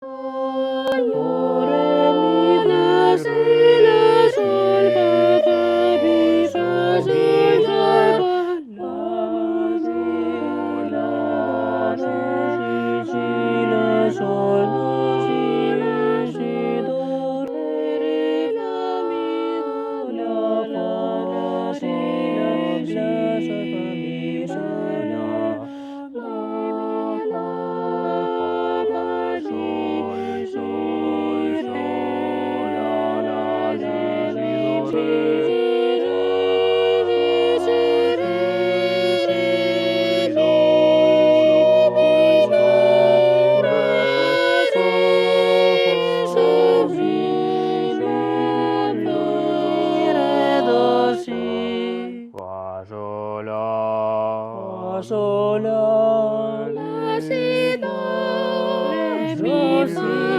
Do, ré, mi, fa, si, la, sol, fa, mi, fa, sol, la, si, la, si, la, sol, si, do, ré, la, mi, do, la, fa, si, la, sol, fa, mi, sol, la, fa, sol, sol, sol, la, fa, sol, la, sol, la, si, do, ré, mi, fa,